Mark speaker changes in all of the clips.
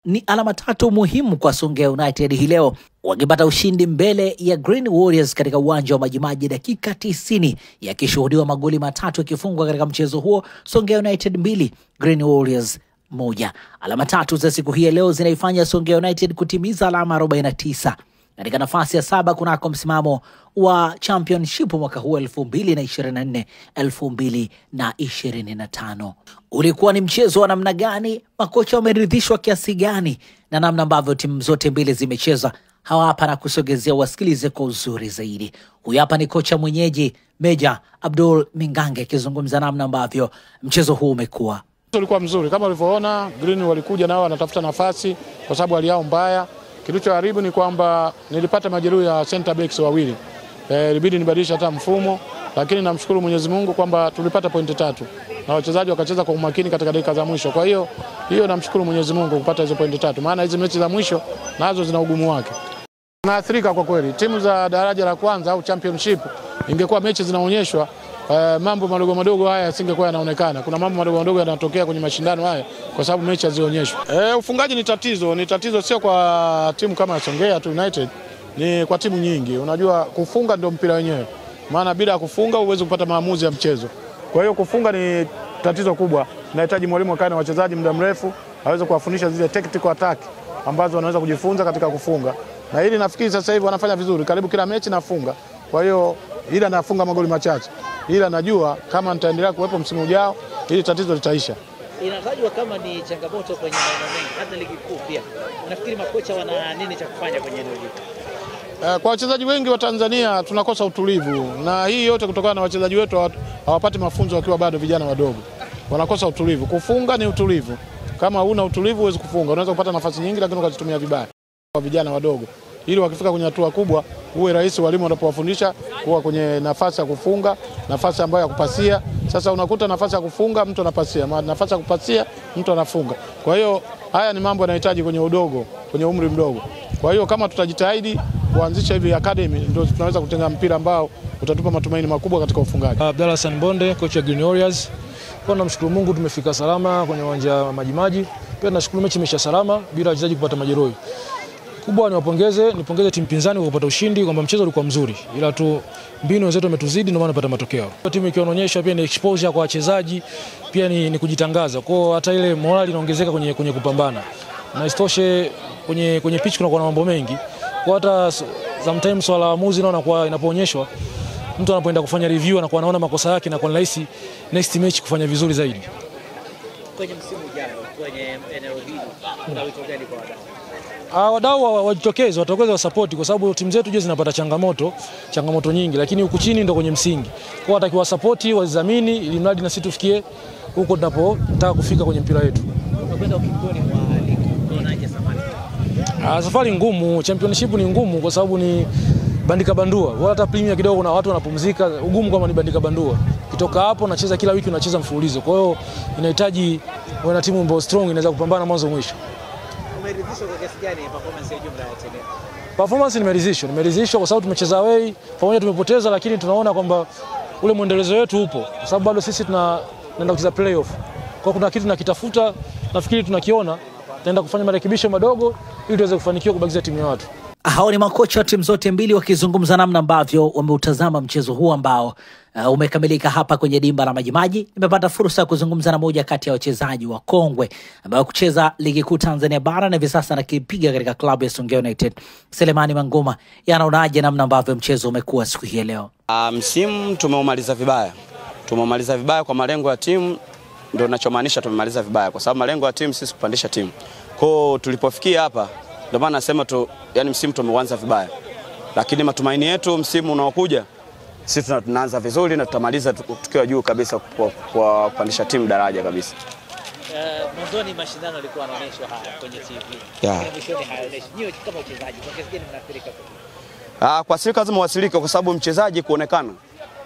Speaker 1: ni alama 3 muhimu kwa Songea United hii leo, wakipata ushindi mbele ya Green Warriors katika uwanja wa Majimaji, dakika 90 yakishuhudiwa magoli 3 yakifungwa katika mchezo huo. Songea United 2, Green Warriors 1. Alama 3 za siku hii leo zinaifanya Songea United kutimiza alama 49 katika nafasi ya 7 kunako msimamo wa Championship mwaka huu 2024-2025. Ulikuwa ni mchezo wa namna gani? Makocha wameridhishwa kiasi gani na namna ambavyo timu zote mbili zimecheza? Hawa hapa na kusogezea wasikilize kwa uzuri zaidi. Huyu hapa ni kocha mwenyeji Meja Abdul Mingange akizungumza namna ambavyo mchezo huu umekuwa.
Speaker 2: Ulikuwa mzuri kama ulivyoona, Green walikuja nao wanatafuta nafasi kwa sababu hali yao mbaya. Kilichoharibu ni kwamba nilipata majeruhi ya center backs wawili. Ilibidi nibadilishe hata mfumo, lakini namshukuru Mwenyezi Mungu kwamba tulipata pointi 3 na wachezaji wakacheza kwa umakini katika dakika za mwisho. Kwa hiyo namshukuru Mwenyezi Mungu kupata hizo pointi 3, maana hizo mechi za mwisho nazo zina ugumu wake. Tunaathirika kwa kweli. Timu za daraja la kwanza au championship, ingekuwa mechi zinaonyeshwa, mambo madogo madogo haya yasingekuwa yanaonekana. Kuna mambo madogo madogo yanatokea kwenye mashindano haya kwa sababu mechi hazionyeshwi. Ufungaji ni tatizo sio kwa timu kama Songea United, ni kwa timu nyingi. Unajua kufunga ndio mpira wenyewe. Maana bila kufunga huwezi kupata maamuzi ya mchezo. Kwa hiyo kufunga ni tatizo kubwa. Inahitaji mwalimu akae na wachezaji muda mrefu aweze kuwafundisha zile tactical attack ambazo wanaweza kujifunza katika kufunga. Na hili nafikiri sasa hivi wanafanya vizuri. Karibu kila mechi nafunga. Kwa hiyo ila nafunga magoli machache. Ila najua kama nitaendelea kuwepo msimu ujao ili tatizo litaisha.
Speaker 1: Inatajwa kama ni changamoto kwenye maeneo mengi hata ligi kuu pia. Unafikiri makocha wana nini cha kufanya kwenye eneo hili?
Speaker 2: Kwa wachezaji wengi wa Tanzania tunakosa utulivu, na hii yote kutokana na wachezaji wetu hawapati mafunzo wakiwa bado vijana wadogo. Wanakosa utulivu. Kufunga ni utulivu. Kama huna utulivu huwezi kufunga. Unaweza kupata nafasi nyingi lakini ukazitumia vibaya. Kwa vijana wadogo, ili wakifika kwenye hatua kubwa uwe rahisi walimu wanapowafundisha kuwa kwenye nafasi ya kufunga, nafasi ambayo ya kupasia. Sasa unakuta nafasi ya kufunga mtu anapasia, nafasi ya kupasia mtu anafunga. Kwa hiyo haya ni mambo yanahitaji kwenye udogo, kwenye umri mdogo. Kwa hiyo kama tutajitahidi kuanzisha hivi academy, ndio tunaweza kutenga mpira ambao utatupa matumaini makubwa katika ufungaji.
Speaker 3: Abdalla Hassan Bonde, kocha Green Warriors. Kwa namshukuru Mungu tumefika salama kwenye uwanja wa Majimaji. Pia nashukuru mechi imesha salama bila wachezaji kupata majeruhi. Kubwa nipongeze timu pinzani kwa kupata ushindi, kwamba mchezo ulikuwa mzuri. Ila tu mbinu zetu umetuzidi ndio maana tunapata matokeo. Timu ikionyesha pia ni exposure kwa wachezaji, pia ni kujitangaza. Kwa hata ile morali inaongezeka kwenye kupambana. Na isitoshe kwenye pitch kuna mambo mengi. Kwa hata sometimes swala waamuzi naona kwa inapoonyeshwa mtu anapoenda kufanya review anakuwa anaona makosa yake na kwa rahisi next match kufanya vizuri zaidi.
Speaker 1: Kwenye msimu ujao kwenye eneo hili kuna wito gani kwa wadau?
Speaker 3: Wadau wajitokeze wa support kwa sababu timu zetu zinapata changamoto nyingi, lakini huku chini ndio kwenye msingi. Kwa watakiwa support, wazamini ili mradi na sisi tufikie huko tunapotaka kufika kwenye mpira wetu.
Speaker 1: Unakwenda ukingoni mwa ligi. Unaonaje safari?
Speaker 3: Safari ngumu, championship ni ngumu kwa sababu ni bandika bandua. Wala hata premier kidogo na watu wanapumzika, ugumu kama ni bandika bandua. Kitoka hapo unacheza kila wiki unacheza mfululizo. Kwa hiyo inahitaji uwe na timu ambayo strong inaweza kupambana mwanzo mwisho.
Speaker 1: Umeridhishwa kwa kiasi gani performance ya jumla ya timu?
Speaker 3: Performance nimeridhishwa kwa sababu tumecheza away, pamoja tumepoteza lakini tunaona kwamba ule muendelezo wetu upo. Kwa sababu bado sisi tunaenda kucheza playoff. Kwa kuna kitu tunakitafuta, nafikiri tunakiona, tutaenda kufanya marekebisho madogo ili tuweze kufanikiwa kubakiza timu ya watu.
Speaker 1: Hao ni makocha wa timu zote mbili wakizungumza namna ambavyo wameutazama mchezo huu ambao umekamilika hapa kwenye dimba la Majimaji. Nimepata fursa ya kuzungumza na moja kati ya wachezaji wa kongwe ambao kucheza ligi kuu Tanzania bara na hivi sasa anakipiga katika klabu ya Songea United. Selemani Mangoma, yanaonaje namna ambavyo mchezo umekuwa siku hii leo?
Speaker 4: Msimu tumeumaliza vibaya. Tumemaliza vibaya kwa malengo ya timu, ndio ninachomaanisha tumemaliza vibaya kwa sababu malengo ya timu sisi kupandisha timu. Kwa tulipofikia hapa ndio maana nasema yani msimu tumeuanza vibaya. Lakini matumaini yetu msimu unaokuja sisi tunaanza vizuri na tutamaliza tukiwa juu kabisa kwa kupandisha timu daraja kabisa.
Speaker 1: Mwanzoni mashindano yalikuwa yanaonyeshwa haya kwenye TV. Mwishoni hayaoneshi. Nyinyi kama wachezaji kwa kiasi gani mnaathirika?
Speaker 4: Kwa sisi lazima wasilike kwa sababu mchezaji kuonekana.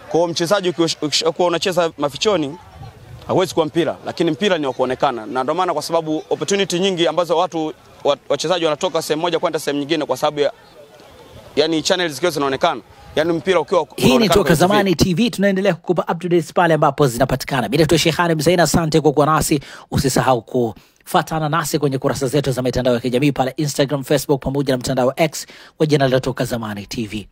Speaker 4: Kwa mchezaji ukishakuwa unacheza mafichoni hauwezi kuwa mpira, lakini mpira ni wa kuonekana. Na ndio maana kwa sababu opportunity nyingi ambazo wachezaji wanatoka sehemu moja kwenda sehemu nyingine kwa sababu yani channels zikiwa zinaonekana yani mpira ukiwa
Speaker 1: hii ni Toka Zamani TV, tunaendelea kukupa updates pale ambapo zinapatikana. Bila tu Sheikhani Mzaina, asante kwa kuwa nasi. Usisahau kufuatana nasi kwenye kurasa zetu za mitandao ya kijamii pale Instagram, Facebook pamoja na mtandao wa X kwa jina la Toka Zamani TV.